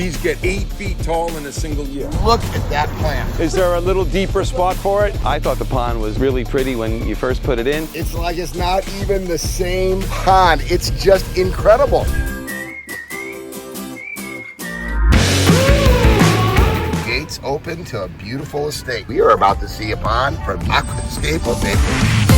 These get 8 feet tall in a single year. Look at that plant. Is there a little deeper spot for it? I thought the pond was really pretty when you first put it in. It's like it's not even the same pond. It's just incredible. Gates open to a beautiful estate. We are about to see a pond from Aquascape Inc.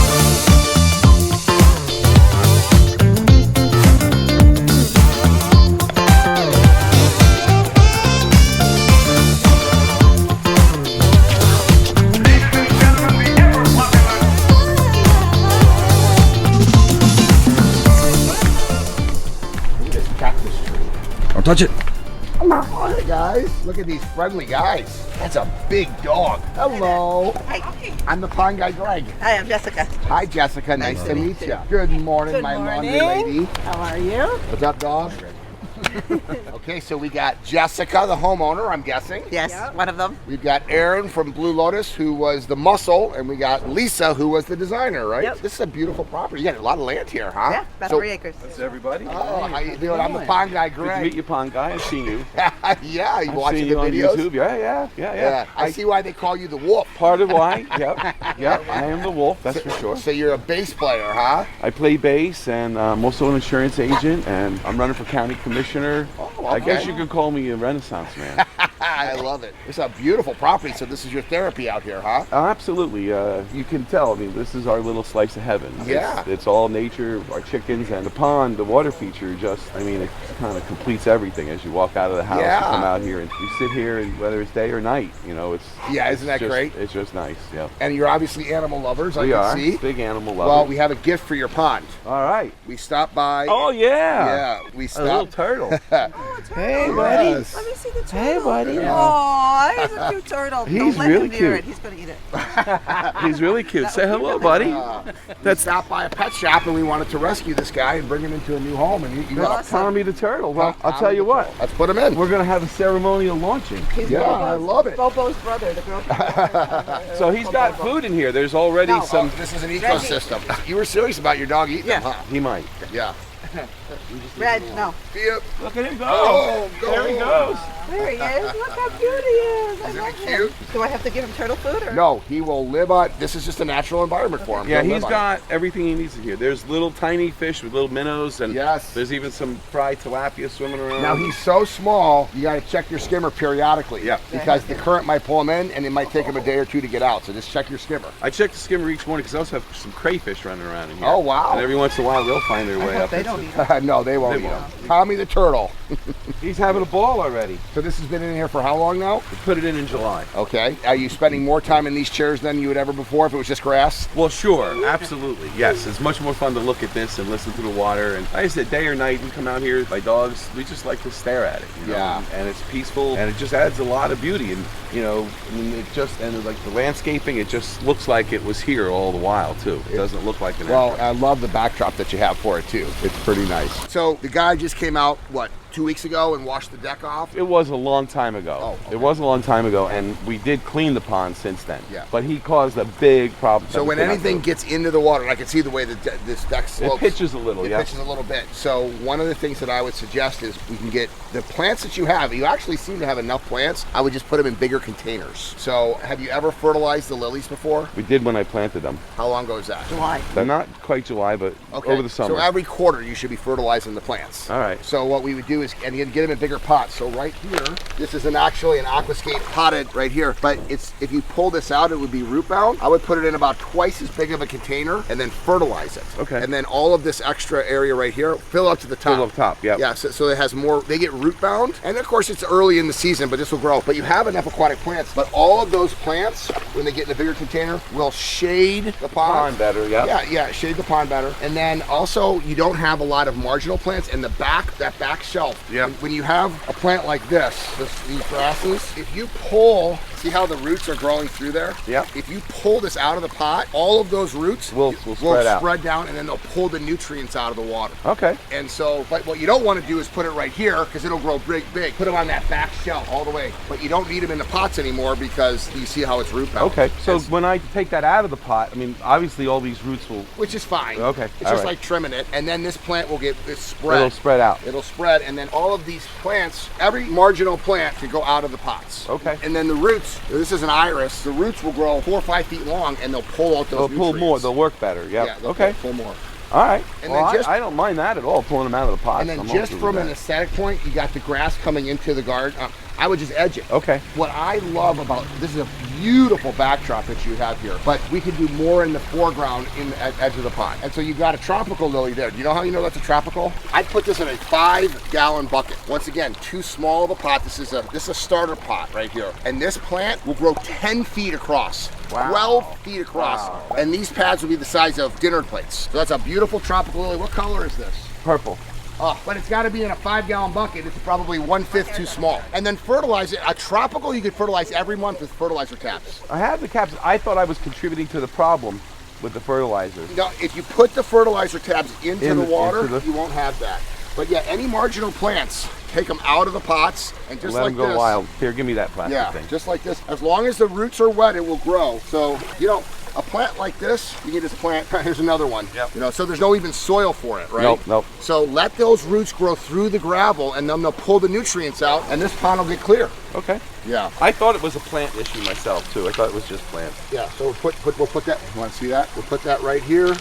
Don't touch it. Hey guys, look at these friendly guys. That's a big dog. Hello. Hi. I'm the pond guy, Greg. Hi, I'm Jessica. Hi, Jessica. Nice to meet you. Good morning, Good my morning. laundry lady. How are you? What's up, dog? Okay, so we got Jessica, the homeowner, I'm guessing. Yes, one of them. We've got Aaron from Blue Lotus, who was the muscle, and we got Lisa, who was the designer, right? Yep. This is a beautiful property. You got a lot of land here, huh? Yeah, about 3 acres. That's everybody. Oh, how you doing? I'm the pond guy, Good to Greg. meet you, pond guy. I've seen you. Yeah, you I've watching seen the you on videos? YouTube. Yeah. Yeah, I see why they call you the wolf. Part of why. Yep. I am the wolf. That's for sure. So you're a bass player, huh? I play bass, and I'm also an insurance agent, and I'm running for county commissioner. Oh, I guess okay. you could call me a Renaissance man. I love it. It's a beautiful property, so this is your therapy out here, huh? Absolutely. You can tell. I mean, this is our little slice of heaven. Yeah. It's all nature, our chickens, and the pond, the water feature just, I mean, it kind of completes everything as you walk out of the house. Yeah. You come out here and you sit here, and whether it's day or night, you know, it's... Yeah, isn't that just great? It's just nice, yeah. And you're obviously animal lovers, I We can are. see. Big animal lovers. Well, we have a gift for your pond. All right. We stopped by. Oh, yeah. Yeah, we A little stopped. turtle. Hey, Let me buddy. see the turtle. Hey, buddy. Aw, he's a cute turtle. He's Don't let really him near cute. it. He's going to eat it. He's really cute. Say hello, buddy. We stopped by a pet shop and we wanted to rescue this guy and bring him into a new home. And you got Awesome. Tommy the turtle. Well, I'll tell you what. Let's put him in. We're going to have a ceremonial launching. He's Yeah, Bobo's, I love it. Bobo's brother, the girl. So he's got food in here. There's already Oh, some... this is an ecosystem. You were serious about your dog eating them, Yeah. huh? He might. Yeah. Red, no. Yep. Look at him go. Oh, There he goes. There he is. Look how cute he is. I Isn't love he him. cute? Do I have to give him turtle food? Or? No, he will live on. This is just a natural environment for him. Yeah, He'll he's live on it. got everything he needs in here. There's little tiny fish with little minnows, and Yes. there's even some fried tilapia swimming around. Now he's so small, you got to check your skimmer periodically. Yeah. Because the current might pull him in, and it might take him a day or two to get out. So just check your skimmer. I check the skimmer each morning because I also have some crayfish running around in here. Oh, wow. And every once in a while they'll find their way I hope up. they don't eat him. No, they won't They eat won't. him. Tommy the turtle. He's having a ball already. So this has been in here for how long now? We put it in July. Okay. Are you spending more time in these chairs than you would ever before if it was just grass? Well, sure, absolutely, yes. It's much more fun to look at this and listen to the water. And like I said, day or night, we come out here, my dogs, we just like to stare at it. You know? Yeah. And it's peaceful, and it just adds a lot of beauty. And you know, I mean, it just and like the landscaping, it just looks like it was here all the while too. It doesn't look like an Well, actor. I love the backdrop that you have for it too. It's pretty nice. So the guy just came out, what, 2 weeks ago and washed the deck off? It was a long time ago. Oh, okay. It was a long time ago, and we did clean the pond since then. Yeah. But he caused a big problem. So when anything gets into the water, and I can see the way that this deck it slopes. pitches a little, It yeah. pitches a little bit. So one of the things that I would suggest is we can get the plants that you have. You actually seem to have enough plants. I would just put them in bigger containers. So have you ever fertilized the lilies before? We did when I planted them. How long ago is that? July. They're not quite July, but over the summer. So every quarter you should be fertilizing the plants. All right. So what we would do is, and you get them in bigger pots. So right here, this is actually an Aquascape potted right here. But it's if you pull this out, it would be root bound. I would put it in about twice as big of a container and then fertilize it. Okay. And then all of this extra area right here, fill up to the top. Fill up top, yep. Yeah, so it has more, they get root bound. And of course it's early in the season, but this will grow. But you have enough aquatic plants. But all of those plants, when they get in a bigger container, will shade the Pond better, yeah. Yeah, shade the pond better. And then also you don't have a lot of marginal plants in the back, that back shelf. Yeah. When you have a plant like this, these grasses, if you pull, see how the roots are growing through there? Yeah. If you pull this out of the pot, all of those roots will spread out. spread down, and then they'll pull the nutrients out of the water. Okay. And so, but what you don't want to do is put it right here because it'll grow big. Put them on that back shelf all the way. But you don't need them in the pots anymore because you see how it's root bound. Okay. So when I take that out of the pot, I mean, obviously all these roots will... Which is fine. Okay. It's All just right. like trimming it, and then this plant will get spread. It'll spread out. It'll spread, and then all of these plants, every marginal plant can go out of the pots. Okay. And then the roots, this is an iris, the roots will grow 4 or 5 feet long and they'll pull out those They'll pull nutrients. more, they'll work better, yep. Yeah, they'll okay. pull more. All right. And well, then just, I don't mind that at all, pulling them out of the pots. And then just from an aesthetic point, you got the grass coming into the garden. I would just edge it. Okay. What I love about, this is a beautiful backdrop that you have here, but we could do more in the foreground in the edge of the pot. And so you've got a tropical lily there. Do you know how you know that's a tropical? I'd put this in a 5-gallon bucket. Once again, too small of a pot. This is a starter pot right here. And this plant will grow 10 feet across. Wow. 12 feet across. Wow. And these pads will be the size of dinner plates. So that's a beautiful tropical lily. What color is this? Purple. Oh, but it's got to be in a 5-gallon bucket. It's probably 1/5 too small. And then fertilize it. A tropical you could fertilize every month with fertilizer caps. I have the caps. I thought I was contributing to the problem with the fertilizers. No, if you put the fertilizer tabs into the water, you won't have that. But yeah, any marginal plants, take them out of the pots and just let like them go this. wild. Here, give me that plastic thing. Just like this. As long as the roots are wet, it will grow. So, you know, a plant like this, you can just plant, here's another one. Yep. You know, so there's no even soil for it, right? Nope. So let those roots grow through the gravel and then they'll pull the nutrients out and this pond will get clear. Okay. Yeah. I thought it was a plant issue myself too. I thought it was just plants. Yeah, so we'll put that, you want to see that? We'll put that right here.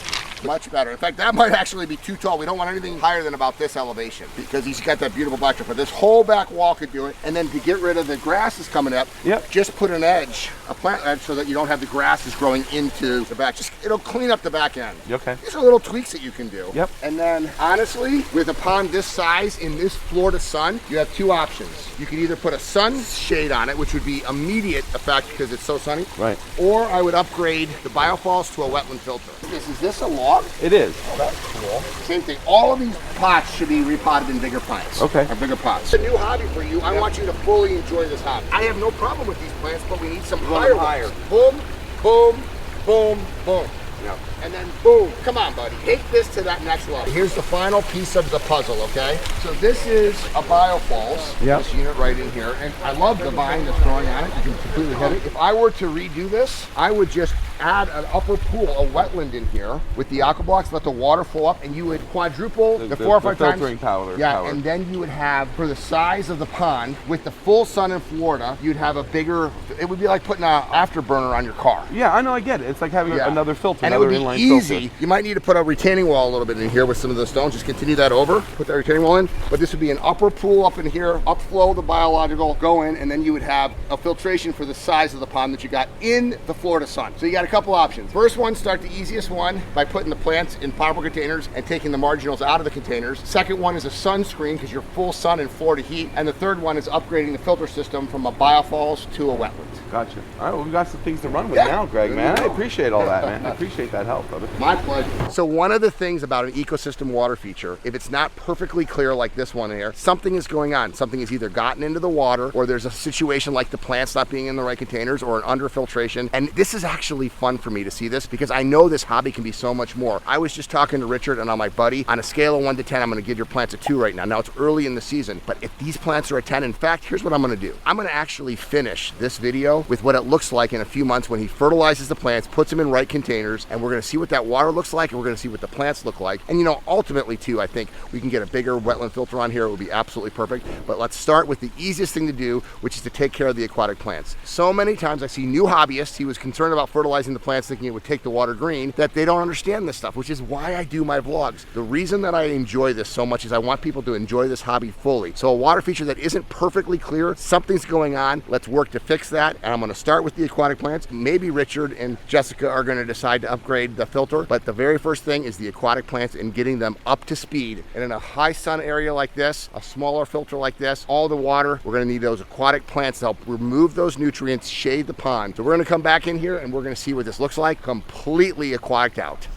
Much better. In fact, that might actually be too tall. We don't want anything higher than about this elevation because he's got that beautiful backdrop. But this whole back wall could do it. And then to get rid of the grasses coming up, just put an edge, a plant edge, so that you don't have the grasses growing into the back. Just it'll clean up the back end. Okay. These are little tweaks that you can do. Yep. And then honestly, with a pond this size in this Florida sun, you have 2 options. You could either put a sunshade on it, which would be immediate effect because it's so sunny. Right. Or I would upgrade the biofalls to a wetland filter. Is this a log? It is. Oh, that's cool. Same thing. All of these pots should be repotted in bigger pots. Okay. Or bigger pots. It's a new hobby for you. I want you to fully enjoy this hobby. I have no problem with these plants, but we need some higher ones. Boom, boom, boom, boom. Yeah. And then boom, come on buddy, take this to that next level. Here's the final piece of the puzzle, okay? So this is a biofalls, this unit right in here. And I love the vine that's growing on it. You can completely hit it. If I were to redo this, I would just add an upper pool, a wetland in here with the aqua blocks, let the water flow up, and you would quadruple the 4 or 5 times. Filtering power. Yeah, and then you would have, for the size of the pond, with the full sun in Florida, you'd have a bigger, it would be like putting an afterburner on your car. Yeah, I know, I get it. It's like having another filter, and another it would be inline easy. filter. You might need to put a retaining wall a little bit in here with some of the stones. Just continue that over, put that retaining wall in. But this would be an upper pool up in here, upflow the biological, go in, and then you would have a filtration for the size of the pond that you got in the Florida sun. So you got a couple options. First one, start the easiest one by putting the plants in proper containers and taking the marginals out of the containers. Second one is a sunscreen because you're full sun in Florida heat. And the third one is upgrading the filter system from a biofalls to a wetland. Gotcha. All right, well, we've got some things to run with now, Greg, man. I appreciate all that, man. I appreciate that help, brother. My pleasure. So one of the things about an ecosystem water feature, if it's not perfectly clear like this one here, something is going on. Something has either gotten into the water, or there's a situation like the plants not being in the right containers, or an underfiltration. And this is actually fun for me to see this because I know this hobby can be so much more. I was just talking to Richard and my buddy. On a scale of 1 to 10, I'm going to give your plants a 2 right now. Now it's early in the season, but if these plants are a 10, in fact, here's what I'm going to do. I'm going to actually finish this video with what it looks like in a few months when he fertilizes the plants, puts them in right containers, and we're going to see what that water looks like, and we're going to see what the plants look like. And you know, ultimately too, I think we can get a bigger wetland filter on here. It would be absolutely perfect. But let's start with the easiest thing to do, which is to take care of the aquatic plants. So many times I see new hobbyists, he was concerned about fertilizing the plants thinking it would take the water green, that they don't understand this stuff, which is why I do my vlogs. The reason that I enjoy this so much is I want people to enjoy this hobby fully. So a water feature that isn't perfectly clear, something's going on, let's work to fix that. And I'm going to start with the aquatic plants. Maybe Richard and Jessica are going to decide to upgrade the filter, but the very first thing is the aquatic plants and getting them up to speed. And in a high sun area like this, a smaller filter like this, all the water, we're going to need those aquatic plants to help remove those nutrients, shade the pond. So we're going to come back in here and we're going to see what this looks like, completely aquatic out.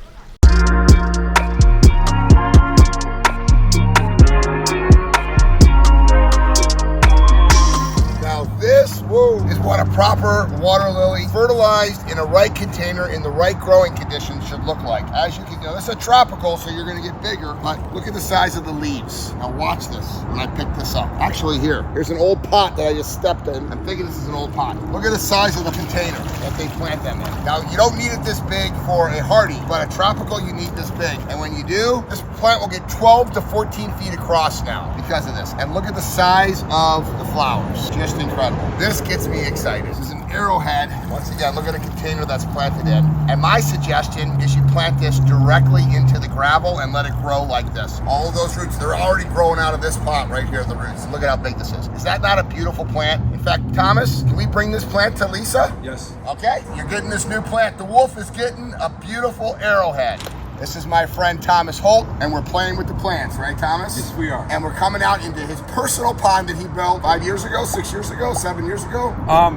Now this, whoa, is what a proper water lily, fertilized in a right container in the right growing conditions should look like. As you can, this is a tropical, so you're gonna get bigger, but look at the size of the leaves. Now watch this when I pick this up. Actually here's an old pot that I just stepped in. I'm thinking this is an old pot. Look at the size of the container that they plant them in. Now you don't need it this big for a hardy, but a tropical you need this big. And when you do, this plant will get 12 to 14 feet across now because of this. And look at the size of the flowers. Just incredible. This gets me excited. This is an arrowhead. Once again, look at a container that's planted in. And my suggestion is you plant this directly into the gravel and let it grow like this. All of those roots, they're already growing out of this pot right here, the roots. Look at how big this is. Is that not a beautiful plant? In fact, Thomas, can we bring this plant to Lisa? Yes. Okay, you're getting this new plant. The wolf is getting a beautiful arrowhead. This is my friend Thomas Holt, and we're playing with the plants, right, Thomas? Yes, we are. And we're coming out into his personal pond that he built 5 years ago, 6 years ago, 7 years ago.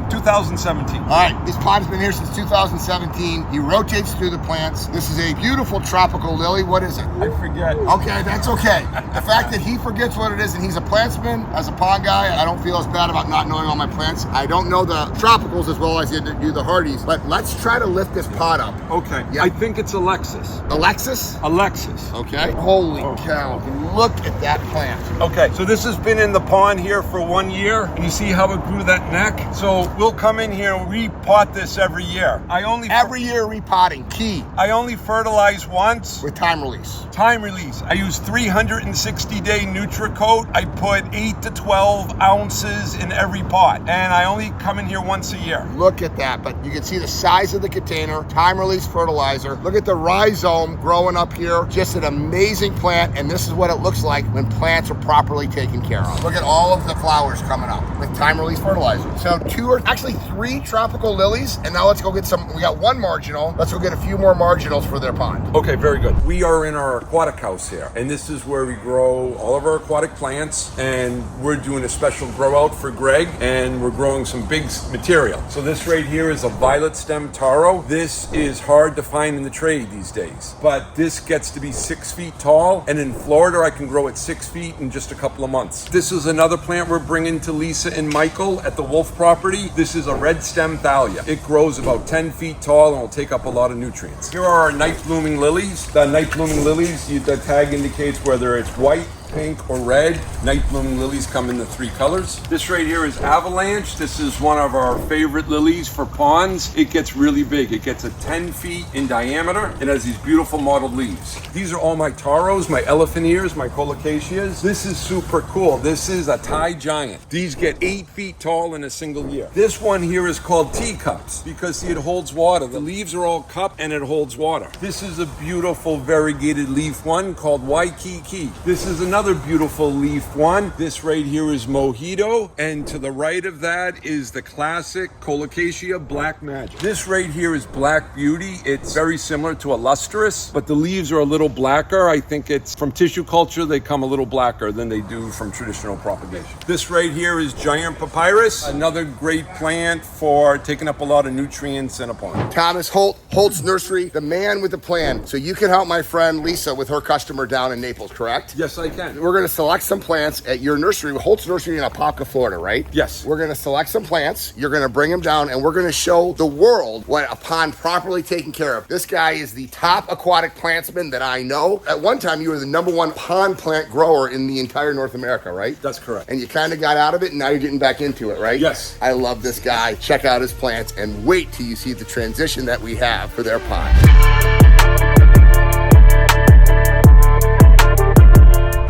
2017. All right, this pond's been here since 2017. He rotates through the plants. This is a beautiful tropical lily. What is it? I forget. Okay, that's okay. The fact that he forgets what it is and he's a plantsman, as a pond guy, I don't feel as bad about not knowing all my plants. I don't know the tropicals as well as I do the hardies, but let's try to lift this pot up. Okay. Yeah. I think it's Alexis. Alexis? Alexis. Okay. Holy cow. Look at that plant. Okay, so this has been in the pond here for 1 year, and you see how it grew that neck? So we'll come in here and repot this every year. Every year repotting, key, I only fertilize once. with time release. Time release. I use 360-day NutriCoat. I put 8 to 12 ounces in every pot, and I only come in here once a year. Look at that, but you can see the size of the container, time release fertilizer. Look at the rhizome growing up here. Just an amazing plant, and this is what it looks like when plants are properly taken care of. Look at all of the flowers coming up with time release fertilizer. So actually 3 tropical lilies, and now let's go get some. We got 1 marginal. Let's go get a few more marginals for their pond. Okay, very good. We are in our aquatic house here, and this is where we grow all of our aquatic plants, and we're doing a special grow out for Greg, and we're growing some big material. So this right here is a violet stem taro. This is hard to find in the trade these days, but this gets to be 6 feet tall, and in Florida I can grow it 6 feet in just a couple of months. This is another plant we're bringing to Lisa and Michael at the Wolf property. This is a red stem thalia. It grows about 10 feet tall and will take up a lot of nutrients. Here are our night blooming lilies. The night blooming lilies, the tag indicates whether it's white, pink, or red. Night blooming lilies come in the 3 colors. This right here is avalanche. This is one of our favorite lilies for ponds. It gets really big. It gets 10 feet in diameter. It has these beautiful mottled leaves. These are all my taros, my elephant ears, my colocaceas. This is super cool. This is a Thai giant. These get 8 feet tall in a single year. This one here is called teacups because see, it holds water. The leaves are all cupped and it holds water. This is a beautiful variegated leaf one called Waikiki. This is another beautiful leaf one. This right here is Mojito, and to the right of that is the classic Colocacia Black Magic. This right here is Black Beauty. It's very similar to a lustrous, but the leaves are a little blacker. I think it's from tissue culture, they come a little blacker than they do from traditional propagation. This right here is Giant Papyrus, another great plant for taking up a lot of nutrients in a pond. Thomas Holt, Holt's Nursery, the man with the plan. So you can help my friend Lisa with her customer down in Naples, correct? Yes, I can. We're going to select some plants at your nursery, Holt's Nursery in Apopka, Florida, right? Yes. We're going to select some plants. You're going to bring them down, and we're going to show the world what a pond properly taken care of. This guy is the top aquatic plantsman that I know. At one time, you were the #1 pond plant grower in the entire North America, right? That's correct. And you kind of got out of it, and now you're getting back into it, right? Yes. I love this guy. Check out his plants, and wait till you see the transition that we have for their pond.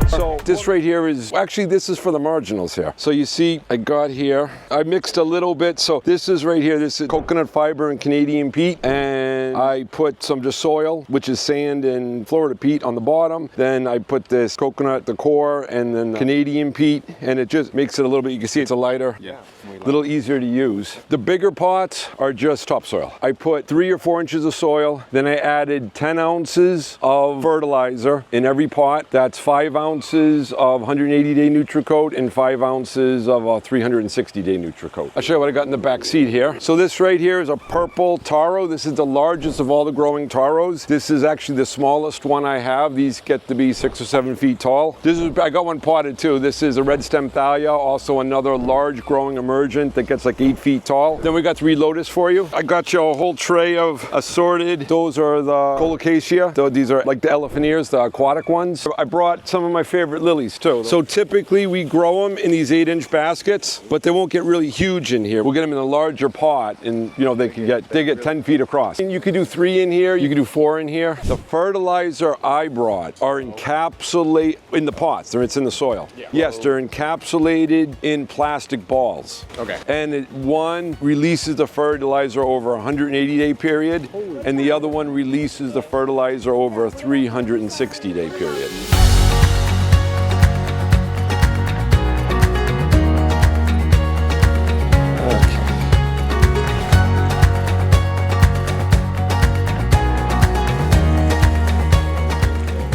So this right here is, actually this is for the marginals here. So you see, I got here, I mixed a little bit. So this is right here, this is coconut fiber and Canadian peat. And I put some just soil, which is sand and Florida peat on the bottom. Then I put this coconut, the core, and then the Canadian peat. And it just makes it a little bit, you can see it's a lighter, a little easier to use. The bigger pots are just topsoil. I put 3 or 4 inches of soil. Then I added 10 ounces of fertilizer in every pot. That's 5 ounces ounces of 180-day Nutricoat and 5 ounces of a 360-day Nutricoat. I'll show you what I got in the back seat here. So this right here is a purple taro. This is the largest of all the growing taros. This is actually the smallest one I have. These get to be 6 or 7 feet tall. I got one potted too. This is a red stem thalia, also another large growing emergent that gets like 8 feet tall. Then we got 3 lotus for you. I got you a whole tray of assorted. Those are the colocasia. So these are like the elephant ears, the aquatic ones. I brought some of my favorite lilies too. So typically we grow them in these 8-inch baskets, but they won't get really huge in here. We'll get them in a larger pot, and you know they get 10 feet across. And you could do 3 in here. You could do 4 in here. The fertilizer I brought are encapsulated in the pots. It's in the soil. Yeah. Yes, they're encapsulated in plastic balls. Okay. And one releases the fertilizer over a 180-day period, and the other one releases the fertilizer over a 360-day period.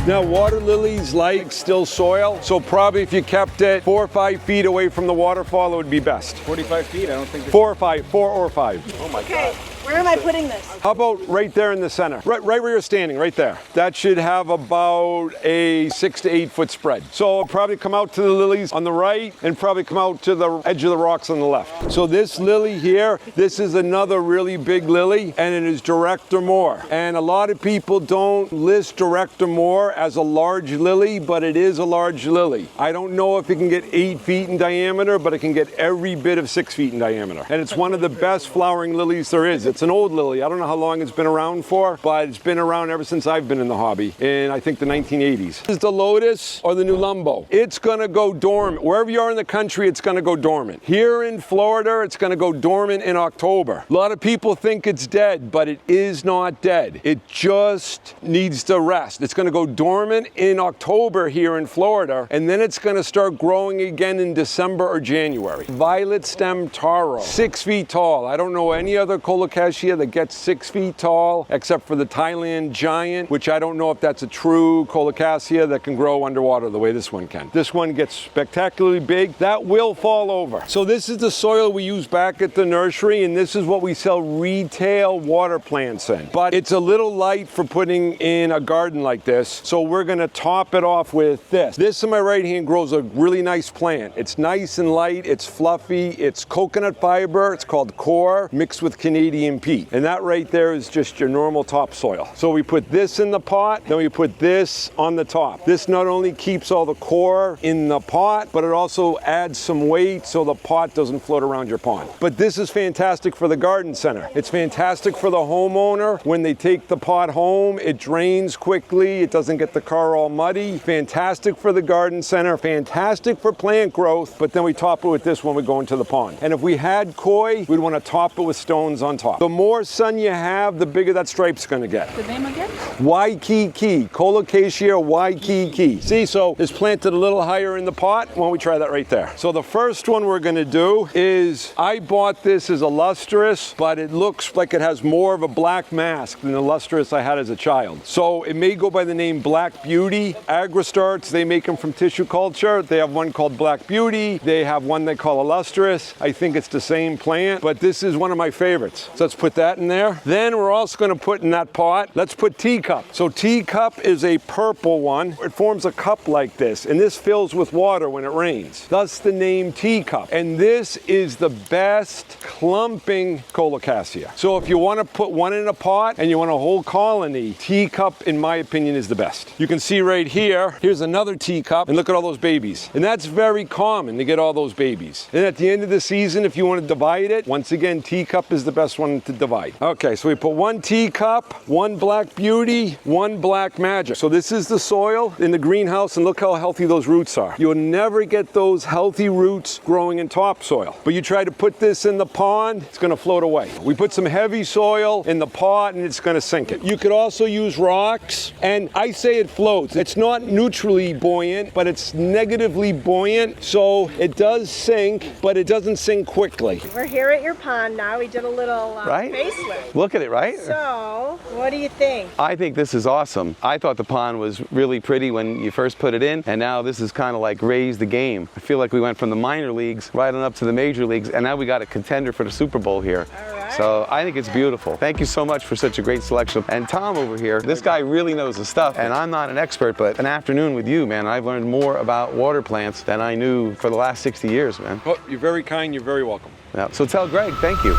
Now, water lilies like still soil, so probably if you kept it 4 or 5 feet away from the waterfall, it would be best. 45 feet? I don't think 4 or 5. Oh my God. Where am I putting this? How about right there in the center? Right where you're standing, right there. That should have about a 6 to 8 foot spread. So it'll probably come out to the lilies on the right and probably come out to the edge of the rocks on the left. So this lily here, this is another really big lily, and it is Director Moore. And a lot of people don't list Director Moore as a large lily, but it is a large lily. I don't know if it can get 8 feet in diameter, but it can get every bit of 6 feet in diameter. And it's one of the best flowering lilies there is. It's an old lily. I don't know how long it's been around for, but it's been around ever since I've been in the hobby, in I think the 1980s. This is the lotus or the Nulumbo. It's gonna go dormant. Wherever you are in the country, it's gonna go dormant. Here in Florida, it's gonna go dormant in October. A lot of people think it's dead, but it is not dead. It just needs to rest. It's gonna go dormant in October here in Florida, and then it's gonna start growing again in December or January. Violet stem taro, 6 feet tall. I don't know any other colocasia that gets 6 feet tall, except for the Thailand giant, which I don't know if that's a true colocasia that can grow underwater the way this one can. This one gets spectacularly big. That will fall over. So this is the soil we use back at the nursery, and this is what we sell retail water plants in. But it's a little light for putting in a garden like this, so we're gonna top it off with this. This in my right hand grows a really nice plant. It's nice and light, it's fluffy, it's coconut fiber, it's called core, mixed with Canadian peat. And that right there is just your normal topsoil. So we put this in the pot, then we put this on the top. This not only keeps all the core in the pot, but it also adds some weight so the pot doesn't float around your pond. But this is fantastic for the garden center. It's fantastic for the homeowner. When they take the pot home, it drains quickly, it doesn't get the car all muddy. Fantastic for the garden center, fantastic for plant growth, but then we top it with this when we go into the pond. And if we had koi, we'd want to top it with stones on top. The more sun you have, the bigger that stripe's gonna get. The name again? Waikiki, Colocasia Waikiki. See, so it's planted a little higher in the pot. Why don't we try that right there? So the first one we're gonna do is, I bought this as a lustrous, but it looks like it has more of a black mask than the lustrous I had as a child. So it may go by the name Black Beauty. AgriStarts, they make them from tissue culture. They have one called Black Beauty. They have one they call a lustrous. I think it's the same plant, but this is one of my favorites. So let's put that in there. Then we're also gonna put in that pot, let's put teacup. So teacup is a purple one. It forms a cup like this, and this fills with water when it rains. Thus the name teacup. And this is the best clumping colocasia. So if you wanna put one in a pot and you want a whole colony, teacup, in my opinion, is the best. You can see right here, here's another teacup, and look at all those babies. And that's very common to get all those babies. And at the end of the season, if you want to divide it, once again, teacup is the best one to divide. Okay, so we put one teacup, one Black Beauty, one Black Magic. So this is the soil in the greenhouse, and look how healthy those roots are. You'll never get those healthy roots growing in topsoil. But you try to put this in the pond, it's gonna float away. We put some heavy soil in the pot and it's gonna sink it. You could also use rocks, and I say it floats. It's not neutrally buoyant, but it's negatively buoyant, so it does sink, but it doesn't sink quickly. We're here at your pond now. We did a little Right? facelift. Look at it, right? So, what do you think? I think this is awesome. I thought the pond was really pretty when you first put it in, and now this is kind of like raised the game. I feel like we went from the minor leagues right on up to the major leagues, and now we got a contender for the Super Bowl here. All right. So I think it's beautiful. Thank you so much for such a great selection. And Tom over here, this guy really knows the stuff, and I'm not an expert, but an afternoon with you, man, I've learned more about water plants than I knew for the last 60 years, man. Oh, you're very kind. You're very welcome. Yeah. So tell Greg, thank you.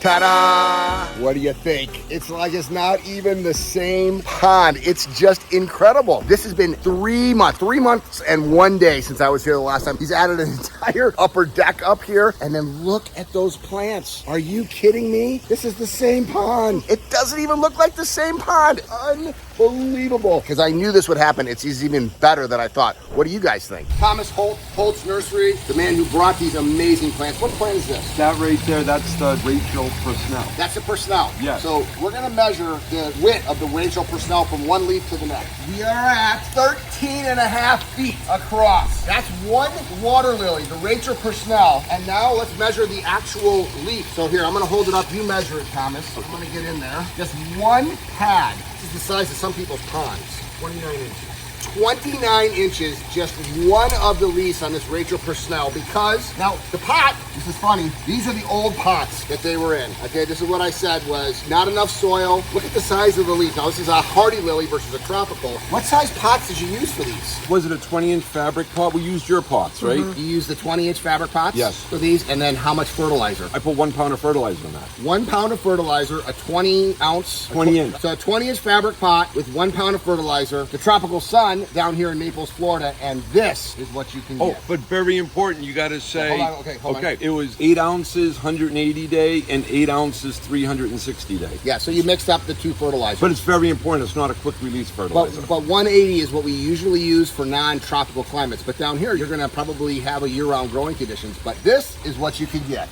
Ta-da! What do you think? It's like it's not even the same pond. It's just incredible. This has been 3 months and 1 day since I was here the last time. He's added an entire upper deck up here, and then look at those plants. Are you kidding me? This is the same pond. It doesn't even look like the same pond. Unbelievable. Because I knew this would happen. It's even better than I thought. What do you guys think? Thomas Holt, Holt's Nursery, the man who brought these amazing plants. What plant is this? That right there, that's the Rachel Personnel. That's the Personnel. Yes. So we're gonna measure the width of the Rachel Personnel from one leaf to the next. We are at 13.5 feet across. That's one water lily, the Rachel Personnel. And now let's measure the actual leaf. So here, I'm gonna hold it up. You measure it, Thomas. I'm gonna get in there. Just one pad. This is the size of some people's ponds. 29 inches. 29 inches, just one of the leaves on this Rachel Personnel, because now the pot, this is funny, these are the old pots that they were in. Okay, this is what I said was not enough soil. Look at the size of the leaf. Now this is a hardy lily versus a tropical. What size pots did you use for these? Was it a 20-inch fabric pot? We used your pots, right? You used the 20-inch fabric pots? Yes. For these, and then how much fertilizer? I put 1 pound of fertilizer in that. 1 pound of fertilizer, a 20 ounce. 20 inch. So a 20-inch fabric pot with 1 pound of fertilizer, the tropical sun down here in Naples, Florida, and this is what you can Oh, get. but very important, you got to say. Hold on, hold on. It was 8 ounces 180 day and 8 ounces 360 day. Yeah, so you mixed up the two fertilizers. But it's very important. It's not a quick release fertilizer. But 180 is what we usually use for non-tropical climates. But down here, you're going to probably have a year-round growing conditions. But this is what you can get.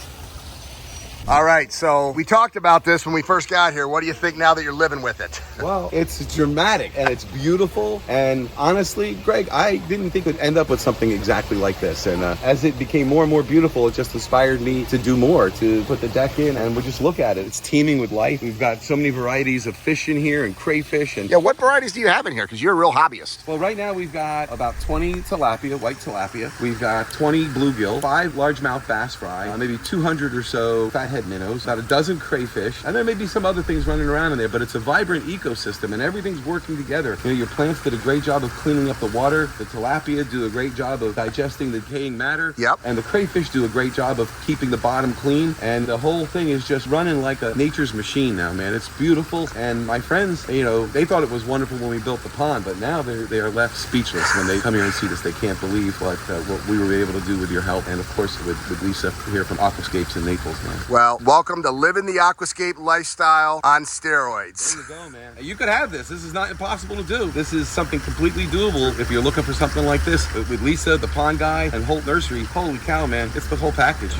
All right, so we talked about this when we first got here. What do you think now that you're living with it? Well, it's dramatic and it's beautiful. And honestly, Greg, I didn't think we'd end up with something exactly like this. And as it became more and more beautiful, it just inspired me to do more, to put the deck in, and we just look at it. It's teeming with life. We've got so many varieties of fish in here and crayfish. And Yeah, what varieties do you have in here? Because you're a real hobbyist. well, right now we've got about 20 tilapia, white tilapia. We've got 20 bluegill, 5 largemouth bass fry, maybe 200 or so fathead minnows, about a dozen crayfish, and there may be some other things running around in there, but it's a vibrant ecosystem and everything's working together. You know, your plants did a great job of cleaning up the water. The tilapia do a great job of digesting the decaying matter. Yep. And the crayfish do a great job of keeping the bottom clean. And the whole thing is just running like a nature's machine now, man. It's beautiful. And my friends, you know, they thought it was wonderful when we built the pond, but now they are left speechless when they come here and see this. They can't believe what we were able to do with your help, and of course with Lisa here from Aquascapes in Naples, man. Well, welcome to living the aquascape lifestyle on steroids. There you go, man. You could have this. This is not impossible to do. This is something completely doable if you're looking for something like this. With Lisa, the pond guy, and Holt Nursery, holy cow, man. It's the whole package.